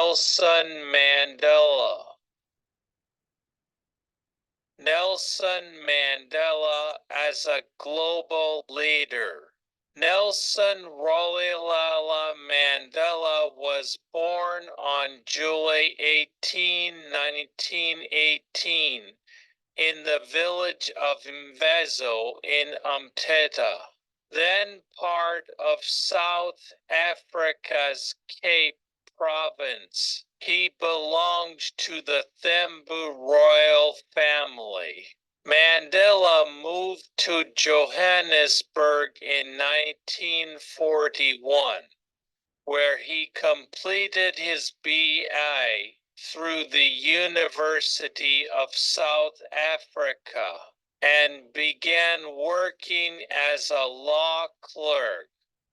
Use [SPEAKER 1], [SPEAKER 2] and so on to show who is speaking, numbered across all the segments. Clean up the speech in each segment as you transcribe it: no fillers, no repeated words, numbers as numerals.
[SPEAKER 1] Nelson Mandela. Nelson Mandela as a global leader. Nelson Rolihlahla Mandela was born on July 18, 1918, in the village of Mvezo in Umtata, then part of South Africa's Cape Province. He belonged to the Thembu royal family. Mandela moved to Johannesburg in 1941, where he completed his BA through the University of South Africa and began working as a law clerk.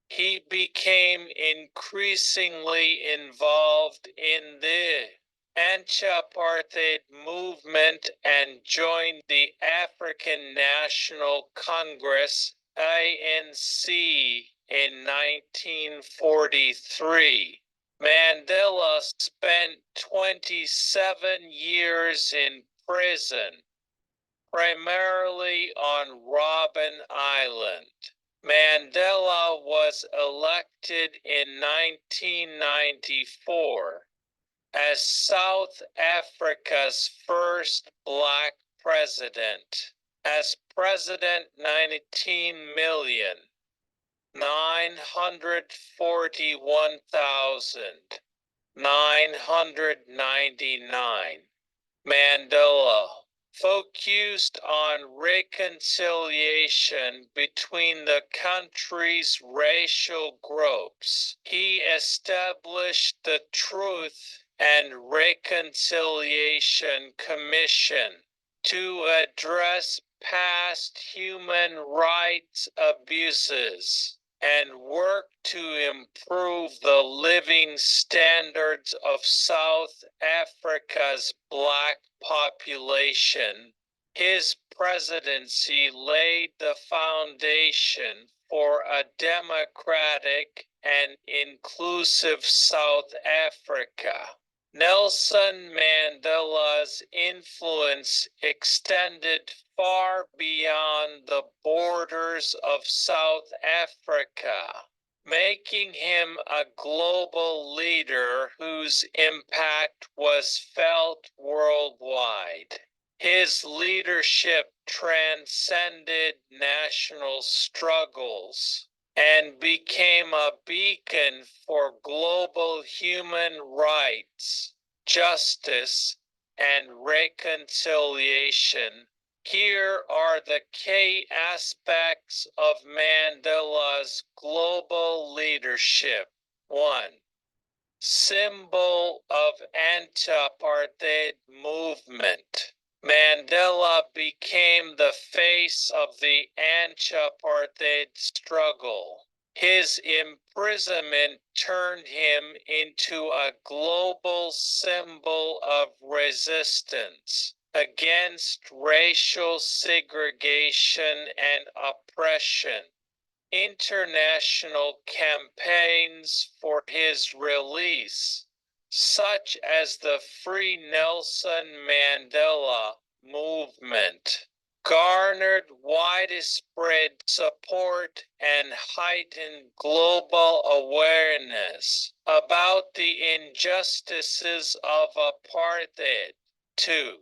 [SPEAKER 1] He became increasingly involved in the anti-apartheid movement and joined the African National Congress (ANC) in 1943. Mandela spent 27 years in prison, primarily on Robben Island. Mandela was elected in 1994 as South Africa's first black president. As president, 19,941,999. Mandela focused on reconciliation between the country's racial groups. He established the Truth and Reconciliation Commission to address past human rights abuses and work to improve the living standards of South Africa's black population. His presidency laid the foundation for a democratic and inclusive South Africa. Nelson Mandela's influence extended far beyond the borders of South Africa, making him a global leader whose impact was felt worldwide. His leadership transcended national struggles and became a beacon for global human rights, justice, and reconciliation. Here are the key aspects of Mandela's global leadership. 1. Symbol of anti-apartheid movement. Mandela became the face of the anti-apartheid struggle. His imprisonment turned him into a global symbol of resistance against racial segregation and oppression. International campaigns for his release, such as the Free Nelson Mandela movement, garnered widespread support and heightened global awareness about the injustices of apartheid. 2.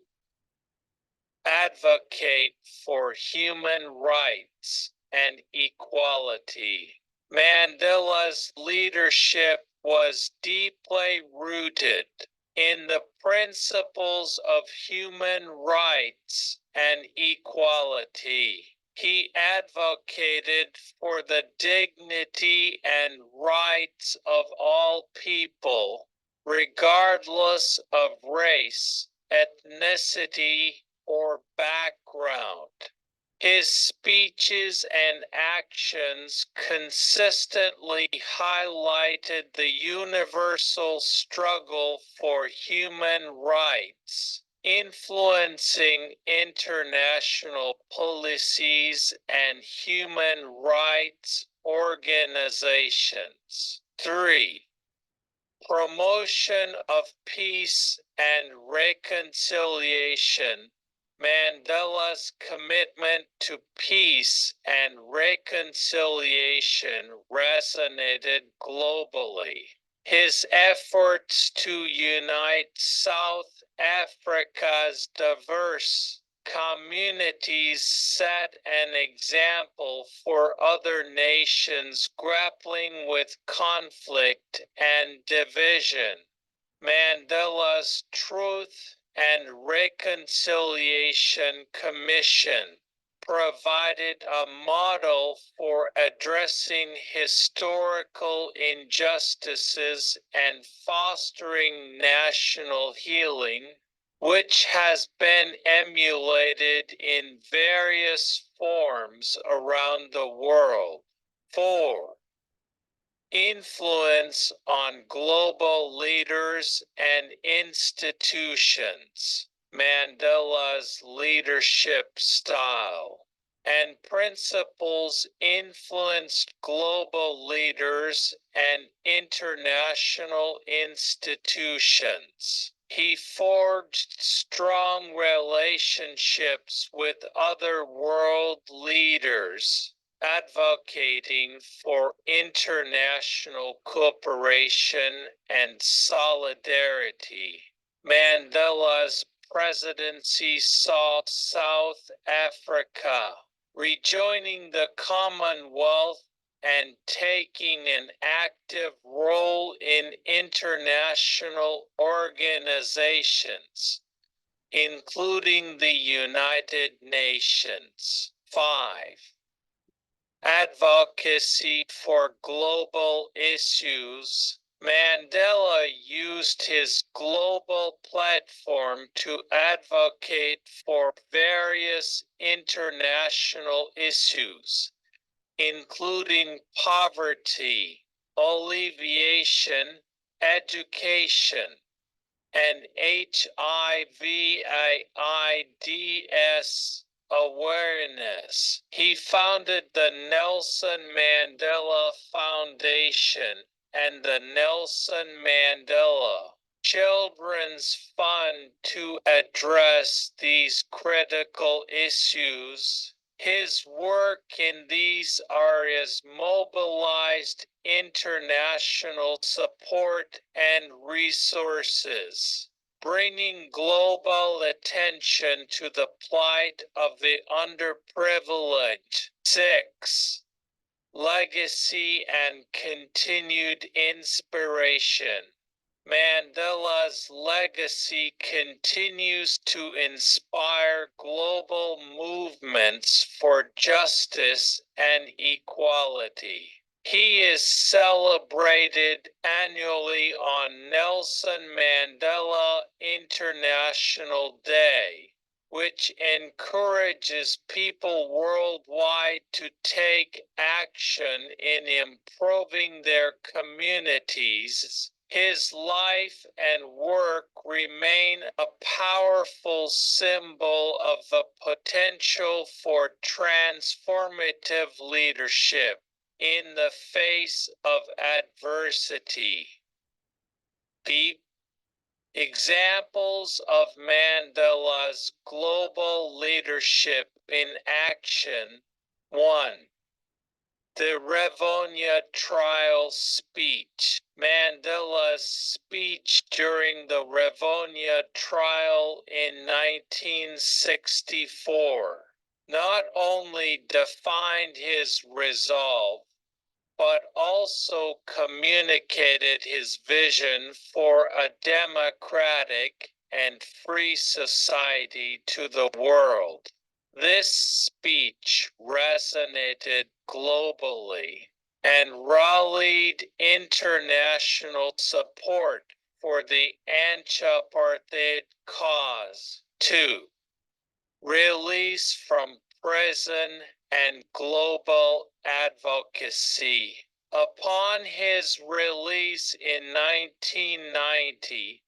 [SPEAKER 1] Advocate for human rights and equality. Mandela's leadership was deeply rooted in the principles of human rights and equality. He advocated for the dignity and rights of all people, regardless of race, ethnicity, or background. His speeches and actions consistently highlighted the universal struggle for human rights, influencing international policies and human rights organizations. 3. promotion of peace and reconciliation. Mandela's commitment to peace and reconciliation resonated globally. His efforts to unite South Africa's diverse communities set an example for other nations grappling with conflict and division. Mandela's Truth and Reconciliation Commission provided a model for addressing historical injustices and fostering national healing, which has been emulated in various forms around the world. 4. Influence on global leaders and institutions. Mandela's leadership style and principles influenced global leaders and international institutions. He forged strong relationships with other world leaders, advocating for international cooperation and solidarity. Mandela's presidency saw South Africa rejoining the Commonwealth and taking an active role in international organizations, including the United Nations. 5. Advocacy for global issues. Mandela used his global platform to advocate for various international issues, including poverty, alleviation, education, and HIV/AIDS awareness. He founded the Nelson Mandela Foundation and the Nelson Mandela Children's Fund to address these critical issues. His work in these areas mobilized international support and resources, bringing global attention to the plight of the underprivileged. 6. Legacy and continued inspiration. Mandela's legacy continues to inspire global movements for justice and equality. He is celebrated annually on Nelson Mandela International Day, which encourages people worldwide to take action in improving their communities. His life and work remain a powerful symbol of the potential for transformative leadership in the face of adversity. Deep examples of Mandela's global leadership in action. 1. The Rivonia trial speech. Mandela's speech during the Rivonia trial in 1964 not only defined his resolve, but also communicated his vision for a democratic and free society to the world. This speech resonated globally and rallied international support for the anti-apartheid cause. 2. Release from prison and global advocacy. Upon his release in 1990,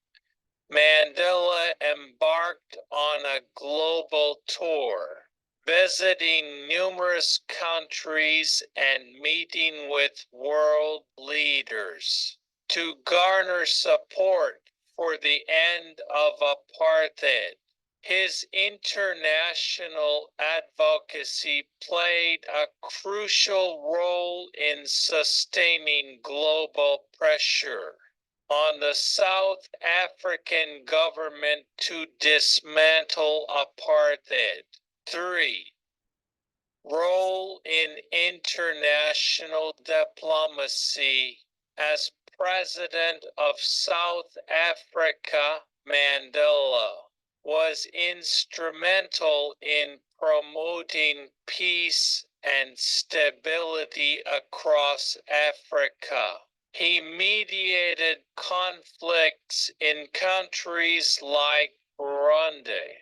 [SPEAKER 1] Mandela embarked on a global tour, visiting numerous countries and meeting with world leaders. to garner support for the end of apartheid. His international advocacy played a crucial role in sustaining global pressure on the South African government to dismantle apartheid. 3. Role in international diplomacy. As President of South Africa, Mandela was instrumental in promoting peace and stability across Africa. He mediated conflicts in countries like Burundi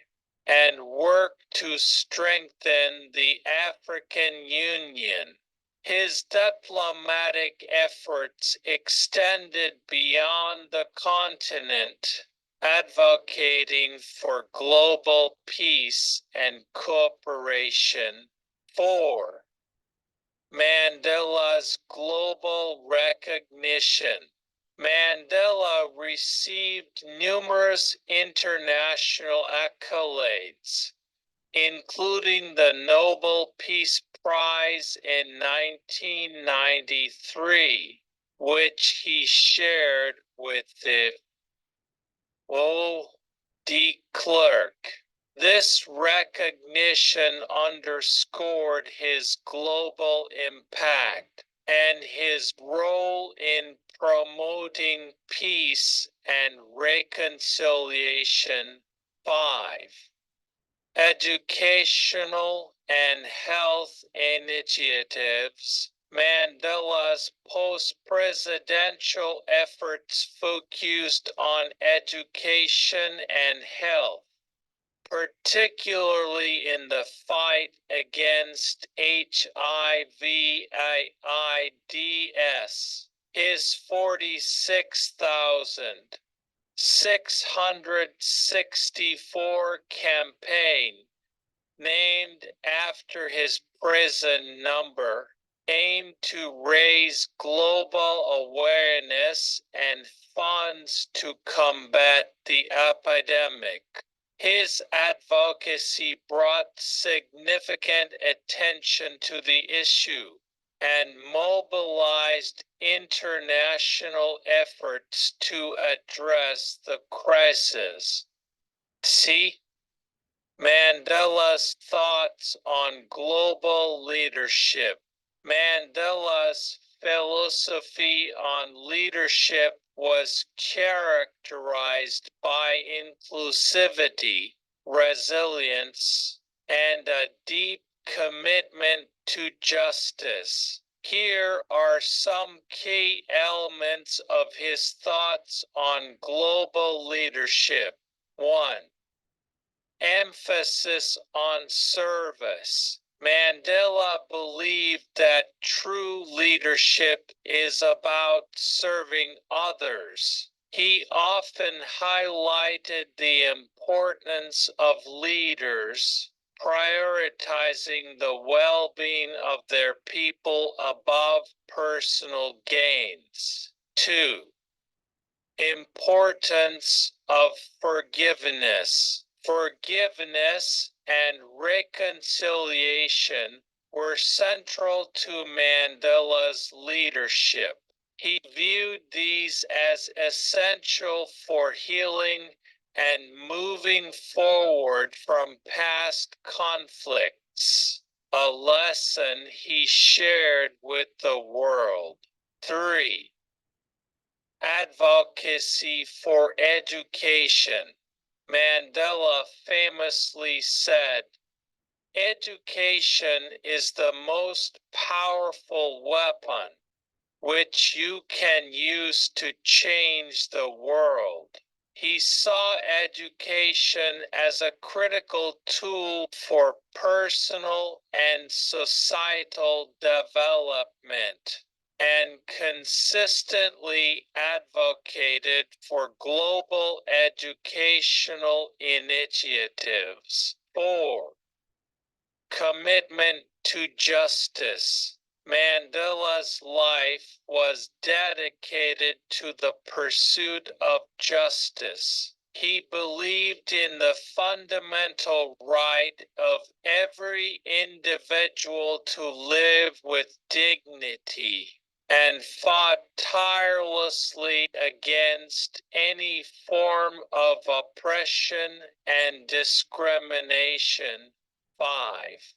[SPEAKER 1] and worked to strengthen the African Union. His diplomatic efforts extended beyond the continent, advocating for global peace and cooperation. 4. Mandela's global recognition. Mandela received numerous international accolades, including the Nobel Peace Prize in 1993, which he shared with the de Klerk. This recognition underscored his global impact and his role in promoting peace and reconciliation. 5. Educational and health initiatives. Mandela's post-presidential efforts focused on education and health, particularly in the fight against HIV/AIDS. His 46,664 campaign, named after his prison number, aimed to raise global awareness and funds to combat the epidemic. His advocacy brought significant attention to the issue and mobilized international efforts to address the crisis. See Mandela's thoughts on global leadership. Mandela's philosophy on leadership was characterized by inclusivity, resilience, and a deep commitment to justice. Here are some key elements of his thoughts on global leadership. 1. Emphasis on service. Mandela believed that true leadership is about serving others. He often highlighted the importance of leaders prioritizing the well-being of their people above personal gains. 2. Importance of forgiveness. Forgiveness and reconciliation were central to Mandela's leadership. He viewed these as essential for healing and moving forward from past conflicts, a lesson he shared with the world. 3. Advocacy for education. Mandela famously said, "Education is the most powerful weapon which you can use to change the world." He saw education as a critical tool for personal and societal development, and consistently advocated for global educational initiatives. 4. Commitment to justice. Mandela's life was dedicated to the pursuit of justice. He believed in the fundamental right of every individual to live with dignity and fought tirelessly against any form of oppression and discrimination. 5.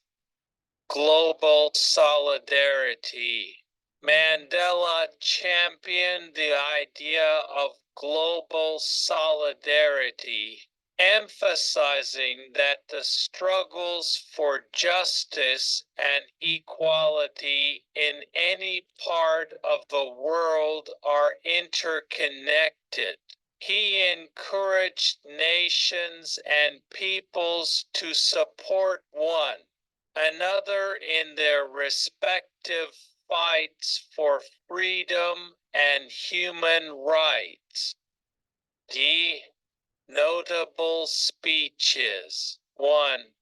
[SPEAKER 1] Global solidarity. Mandela championed the idea of global solidarity, emphasizing that the struggles for justice and equality in any part of the world are interconnected. He encouraged nations and peoples to support one another in their respective fights for freedom and human rights. D. Notable speeches. 1.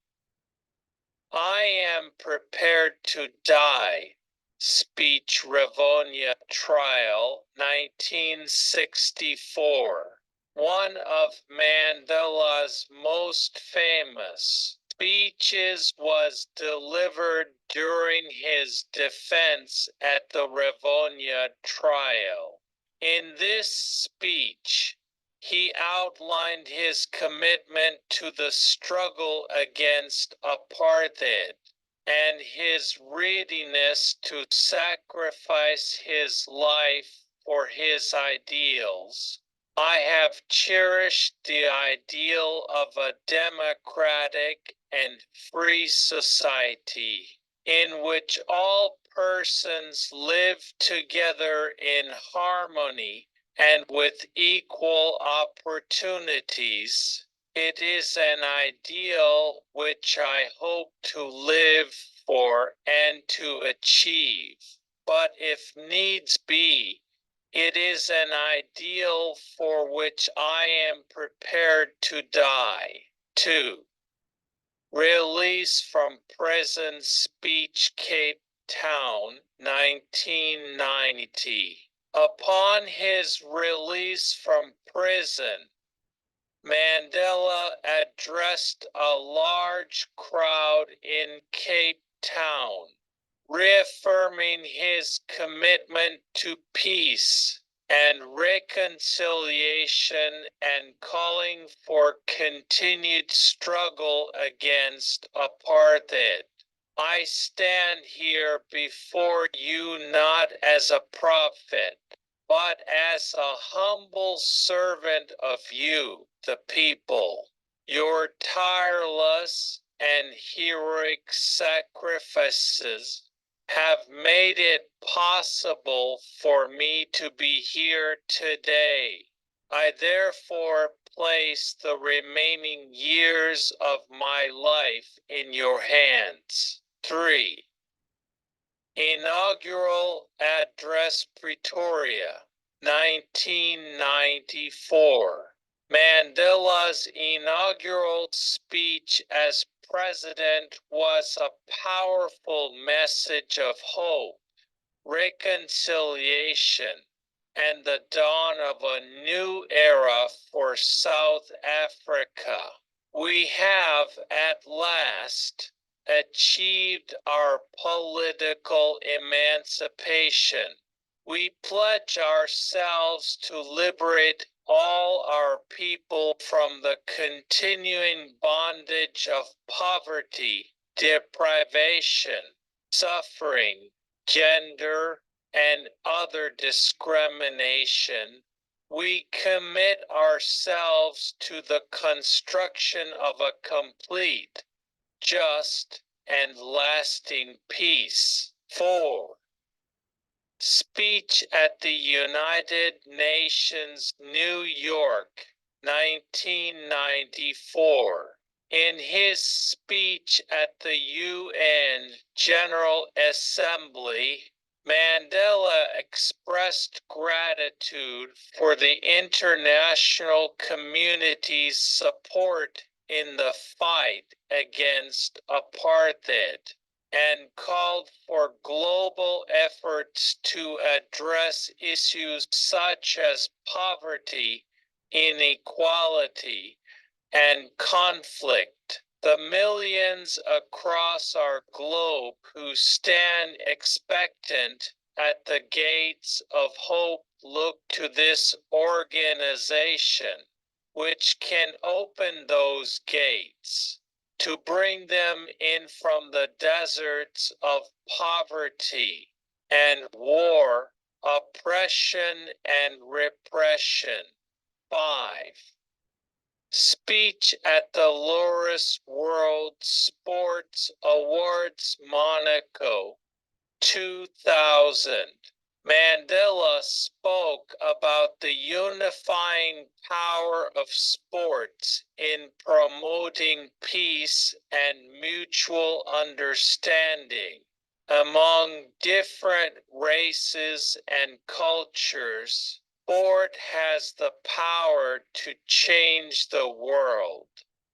[SPEAKER 1] I am prepared to die. Speech Rivonia Trial, 1964. One of Mandela's most famous speeches was delivered during his defense at the Rivonia trial. In this speech, he outlined his commitment to the struggle against apartheid and his readiness to sacrifice his life for his ideals. I have cherished the ideal of a democratic and free society in which all persons live together in harmony and with equal opportunities. It is an ideal which I hope to live for and to achieve. But if needs be, it is an ideal for which I am prepared to die. 2. Release from prison speech Cape Town, 1990. Upon his release from prison, Mandela addressed a large crowd in Cape Town, reaffirming his commitment to peace and reconciliation and calling for continued struggle against apartheid. I stand here before you not as a prophet, but as a humble servant of you, the people. Your tireless and heroic sacrifices have made it possible for me to be here today. I therefore place the remaining years of my life in your hands. 3. Inaugural Address Pretoria, 1994. Mandela's inaugural speech as president was a powerful message of hope, reconciliation, and the dawn of a new era for South Africa. We have at last achieved our political emancipation. We pledge ourselves to liberate all our people from the continuing bondage of poverty, deprivation, suffering, gender, and other discrimination. We commit ourselves to the construction of a complete, just, and lasting peace. 4. Speech at the United Nations, New York, 1994. In his speech at the UN General Assembly, Mandela expressed gratitude for the international community's support in the fight against apartheid. and called for global efforts to address issues such as poverty, inequality, and conflict. The millions across our globe who stand expectant at the gates of hope look to this organization, which can open those gates to bring them in from the deserts of poverty and war, oppression and repression. 5. Speech at the Loris World Sports Awards Monaco 2000. Mandela spoke about the unifying power of sports in promoting peace and mutual understanding among different races and cultures. Sport has the power to change the world.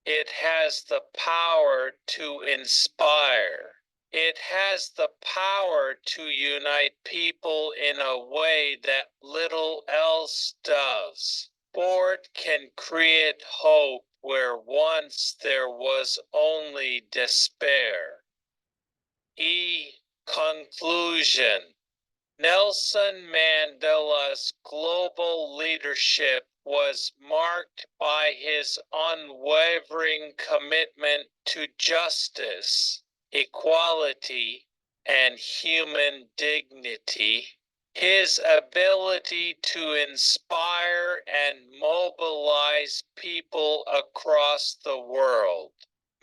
[SPEAKER 1] It has the power to inspire. It has the power to unite people in a way that little else does. Sport can create hope where once there was only despair. Conclusion. Nelson Mandela's global leadership was marked by his unwavering commitment to justice, equality, and human dignity. His ability to inspire and mobilize people across the world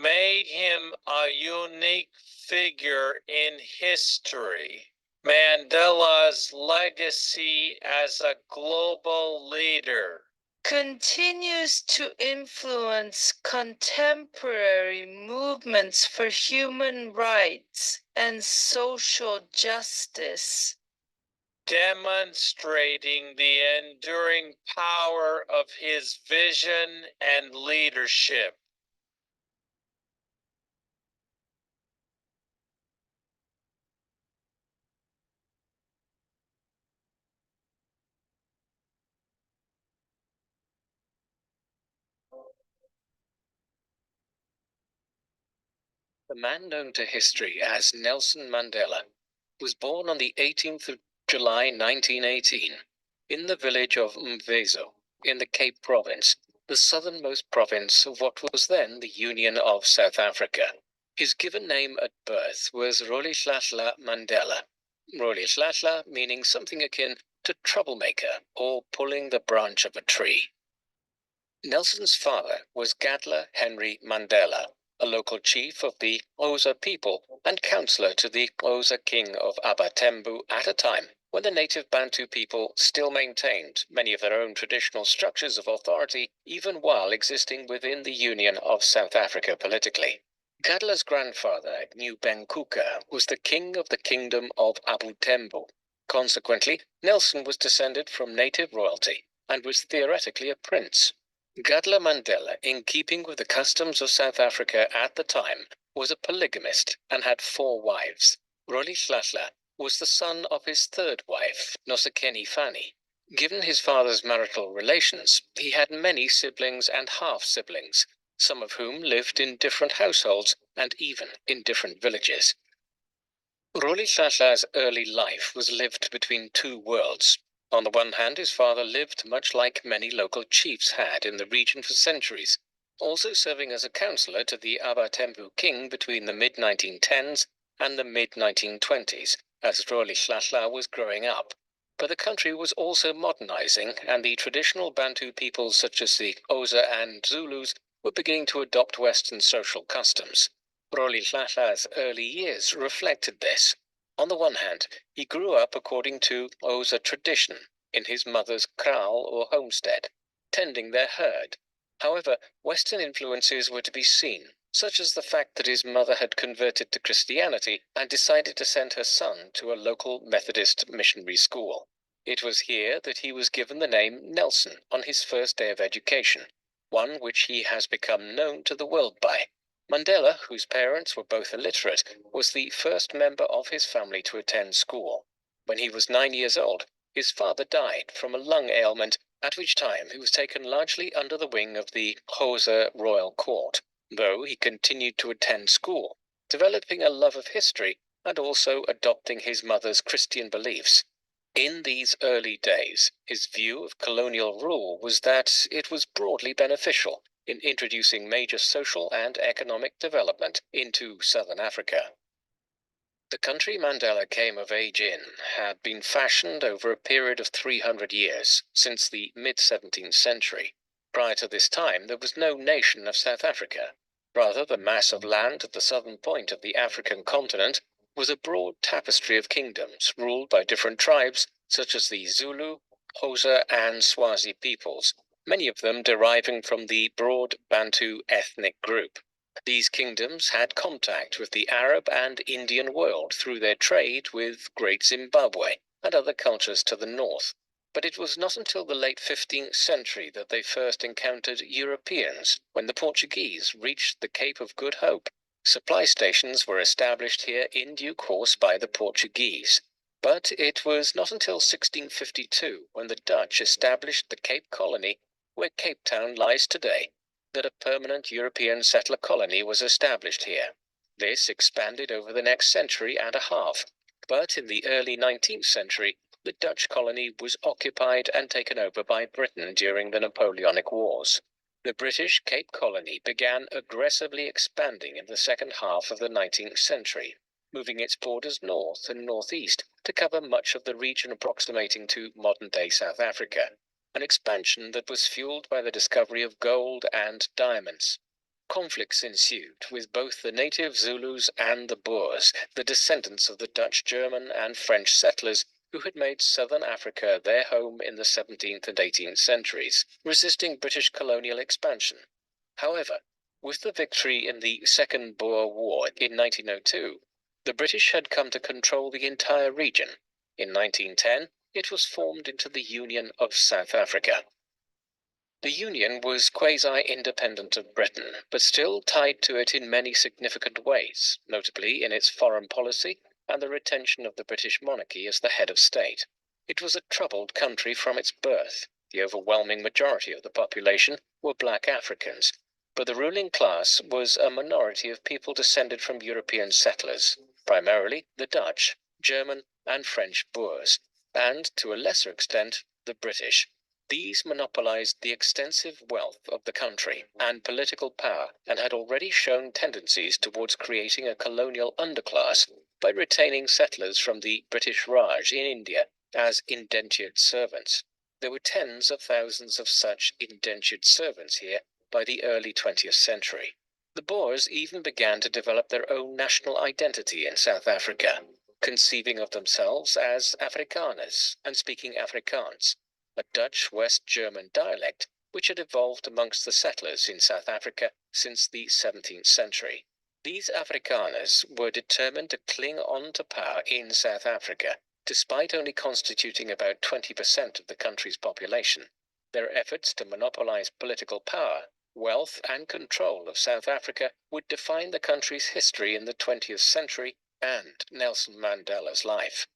[SPEAKER 1] made him a unique figure in history. Mandela's legacy as a global leader continues to influence contemporary movements for human rights and social justice, demonstrating the enduring power of his vision and leadership.
[SPEAKER 2] The man known to history as Nelson Mandela was born on the 18th of July 1918 in the village of Mvezo in the Cape Province, the southernmost province of what was then the Union of South Africa. His given name at birth was Rolihlahla Mandela, Rolihlahla meaning something akin to troublemaker or pulling the branch of a tree. Nelson's father was Gadla Henry Mandela, a local chief of the Xhosa people and councillor to the Xhosa king of Abatembu at a time when the native Bantu people still maintained many of their own traditional structures of authority even while existing within the Union of South Africa politically. Gadla's grandfather, Benkuka, was the king of the kingdom of Abutembu. Consequently, Nelson was descended from native royalty and was theoretically a prince. Gadla Mandela, in keeping with the customs of South Africa at the time, was a polygamist and had 4 wives. Rolihlahla was the son of his 3rd wife, Nosekeni Fani. Given his father's marital relations, he had many siblings and half-siblings, some of whom lived in different households and even in different villages. Rolihlahla's early life was lived between 2 worlds. On the one hand, his father lived much like many local chiefs had in the region for centuries, also serving as a councillor to the Abatembu king between the mid-1910s and the mid-1920s, as Rolihlahla was growing up. But the country was also modernizing, and the traditional Bantu peoples such as the Xhosa and Zulus were beginning to adopt Western social customs. Rolihlahla's early years reflected this. On the one hand, he grew up according to Xhosa tradition in his mother's kraal or homestead, tending their herd. However, Western influences were to be seen, such as the fact that his mother had converted to Christianity and decided to send her son to a local Methodist missionary school. It was here that he was given the name Nelson on his first day of education, one which he has become known to the world by. Mandela, whose parents were both illiterate, was the first member of his family to attend school. When he was 9 years old, his father died from a lung ailment, at which time he was taken largely under the wing of the Xhosa royal court, though he continued to attend school, developing a love of history and also adopting his mother's Christian beliefs. In these early days, his view of colonial rule was that it was broadly beneficial in introducing major social and economic development into southern Africa. The country Mandela came of age in had been fashioned over a period of 300 years, since the mid-17th century. Prior to this time, there was no nation of South Africa. Rather, the mass of land at the southern point of the African continent was a broad tapestry of kingdoms ruled by different tribes such as the Zulu, Xhosa, and Swazi peoples, many of them deriving from the broad Bantu ethnic group. These kingdoms had contact with the Arab and Indian world through their trade with Great Zimbabwe and other cultures to the north. But it was not until the late 15th century that they first encountered Europeans, when the Portuguese reached the Cape of Good Hope. Supply stations were established here in due course by the Portuguese. But it was not until 1652, when the Dutch established the Cape Colony, where Cape Town lies today, that a permanent European settler colony was established here. This expanded over the next century and a half, but in the early 19th century, the Dutch colony was occupied and taken over by Britain during the Napoleonic Wars. The British Cape Colony began aggressively expanding in the second half of the 19th century, moving its borders north and northeast to cover much of the region approximating to modern-day South Africa, an expansion that was fueled by the discovery of gold and diamonds. Conflicts ensued with both the native Zulus and the Boers, the descendants of the Dutch, German, and French settlers who had made southern Africa their home in the 17th and 18th centuries, resisting British colonial expansion. However, with the victory in the Second Boer War in 1902, the British had come to control the entire region. In 1910, it was formed into the Union of South Africa. The Union was quasi-independent of Britain, but still tied to it in many significant ways, notably in its foreign policy and the retention of the British monarchy as the head of state. It was a troubled country from its birth. The overwhelming majority of the population were black Africans, but the ruling class was a minority of people descended from European settlers, primarily the Dutch, German, and French Boers, and, to a lesser extent, the British. These monopolized the extensive wealth of the country and political power, and had already shown tendencies towards creating a colonial underclass by retaining settlers from the British Raj in India as indentured servants. There were tens of thousands of such indentured servants here by the early 20th century. The Boers even began to develop their own national identity in South Africa, conceiving of themselves as Afrikaners and speaking Afrikaans, a Dutch West German dialect which had evolved amongst the settlers in South Africa since the 17th century. These Afrikaners were determined to cling on to power in South Africa, despite only constituting about 20% of the country's population. Their efforts to monopolize political power, wealth, and control of South Africa would define the country's history in the 20th century and Nelson Mandela's life.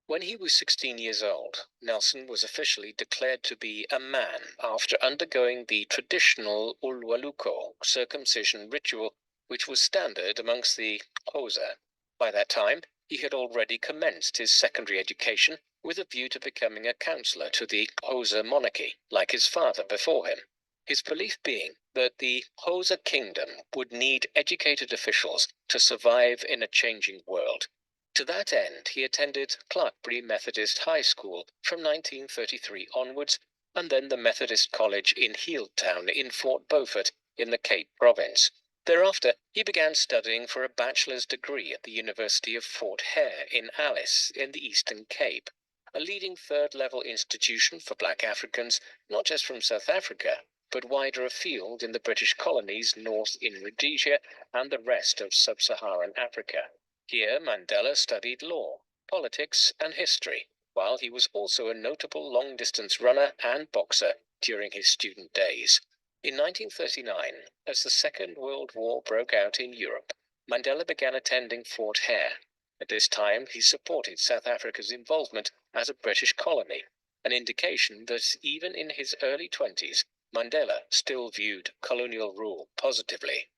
[SPEAKER 2] When he was 16 years old, Nelson was officially declared to be a man after undergoing the traditional Ulwaluko circumcision ritual, which was standard amongst the Xhosa. By that time, he had already commenced his secondary education with a view to becoming a counselor to the Xhosa monarchy, like his father before him. His belief being that the Xhosa kingdom would need educated officials to survive in a changing world. To that end, he attended Clarkbury Methodist High School from 1933 onwards, and then the Methodist College in Healdtown in Fort Beaufort in the Cape Province. Thereafter, he began studying for a bachelor's degree at the University of Fort Hare in Alice in the Eastern Cape, a leading third-level institution for black Africans, not just from South Africa, but wider afield in the British colonies north in Rhodesia and the rest of sub-Saharan Africa. Here Mandela studied law, politics, and history, while he was also a notable long-distance runner and boxer during his student days. In 1939, as the Second World War broke out in Europe, Mandela began attending Fort Hare. At this time, he supported South Africa's involvement as a British colony, an indication that even in his early 20s, Mandela still viewed colonial rule positively.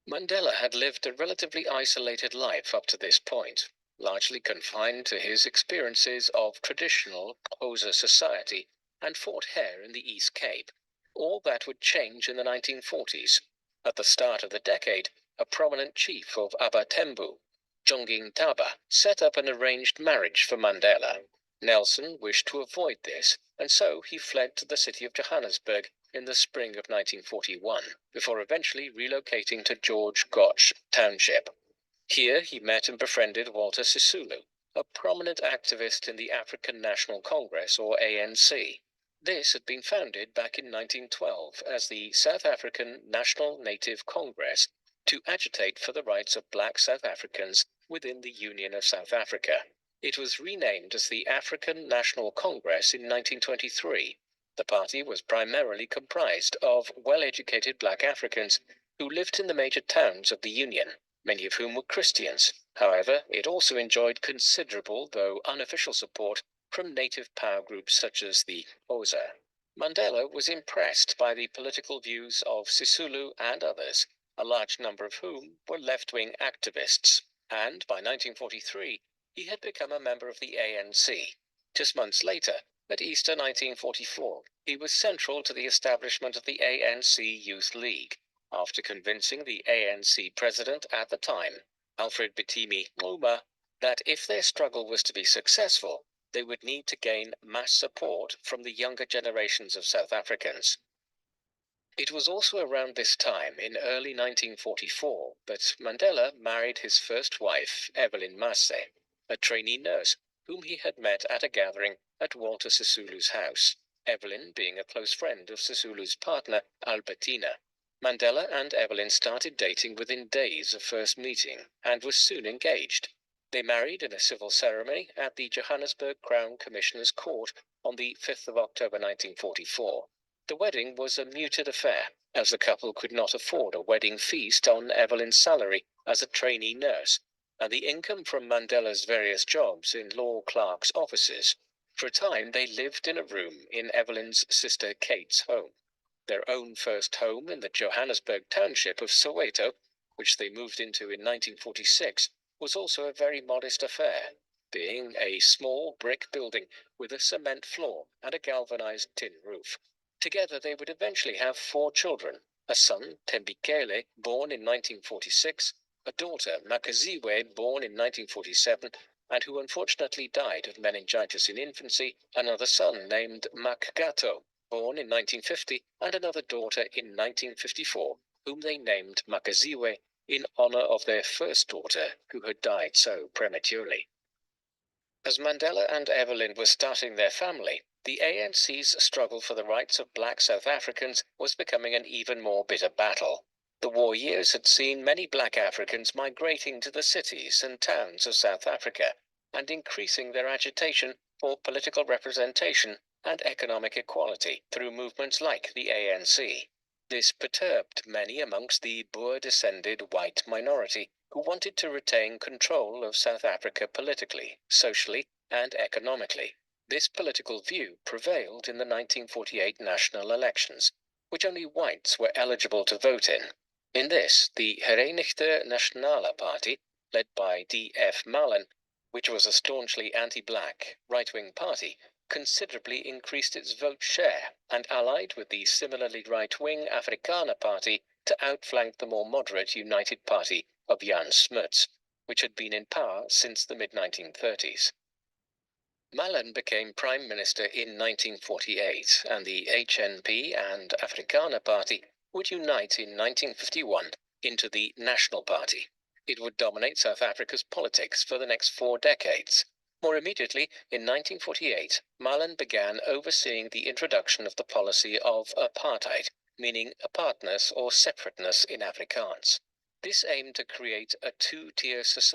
[SPEAKER 2] Mandela had lived a relatively isolated life up to this point, largely confined to his experiences of traditional Xhosa society and Fort Hare in the East Cape. All that would change in the 1940s. At the start of the decade, a prominent chief of Abatembu, Jonging Taba, set up an arranged marriage for Mandela. Nelson wished to avoid this, and so he fled to the city of Johannesburg in the spring of 1941, before eventually relocating to George Gotch Township. Here he met and befriended Walter Sisulu, a prominent activist in the African National Congress, or ANC. This had been founded back in 1912 as the South African National Native Congress to agitate for the rights of black South Africans within the Union of South Africa. It was renamed as the African National Congress in 1923. The party was primarily comprised of well-educated black Africans who lived in the major towns of the Union, many of whom were Christians. However, it also enjoyed considerable, though unofficial support from native power groups such as the Xhosa. Mandela was impressed by the political views of Sisulu and others, a large number of whom were left-wing activists, and by 1943 he had become a member of the ANC. Just months later, at Easter 1944, he was central to the establishment of the ANC Youth League, after convincing the ANC president at the time, Alfred Bitimi Nguma, that if their struggle was to be successful, they would need to gain mass support from the younger generations of South Africans. It was also around this time, in early 1944, that Mandela married his first wife, Evelyn Masse, a trainee nurse whom he had met at a gathering at Walter Sisulu's house, Evelyn being a close friend of Sisulu's partner, Albertina. Mandela and Evelyn started dating within days of first meeting, and were soon engaged. They married in a civil ceremony at the Johannesburg Crown Commissioner's Court on the 5th of October 1944. The wedding was a muted affair, as the couple could not afford a wedding feast on Evelyn's salary as a trainee nurse, and the income from Mandela's various jobs in law clerks' offices. For a time they lived in a room in Evelyn's sister Kate's home. Their own first home in the Johannesburg township of Soweto, which they moved into in 1946, was also a very modest affair, being a small brick building with a cement floor and a galvanized tin roof. Together they would eventually have 4 children, a son, Tembikele, born in 1946, a daughter, Makaziwe, born in 1947, and who unfortunately died of meningitis in infancy, another son named Makgato, born in 1950, and another daughter in 1954, whom they named Makaziwe in honor of their first daughter, who had died so prematurely. As Mandela and Evelyn were starting their family, the ANC's struggle for the rights of black South Africans was becoming an even more bitter battle. The war years had seen many black Africans migrating to the cities and towns of South Africa, and increasing their agitation for political representation and economic equality through movements like the ANC. This perturbed many amongst the Boer-descended white minority who wanted to retain control of South Africa politically, socially, and economically. This political view prevailed in the 1948 national elections, which only whites were eligible to vote in. In this, the Verenigde Nasionale Party, led by D.F. Malan, which was a staunchly anti-black, right-wing party, considerably increased its vote share and allied with the similarly right-wing Afrikaner Party to outflank the more moderate United Party of Jan Smuts, which had been in power since the mid-1930s. Malan became Prime Minister in 1948, and the HNP and Afrikaner Party would unite in 1951 into the National Party. It would dominate South Africa's politics for the next 4 decades. More immediately, in 1948, Malan began overseeing the introduction of the policy of apartheid, meaning apartness or separateness in Afrikaans. This aimed to create a 2-tier society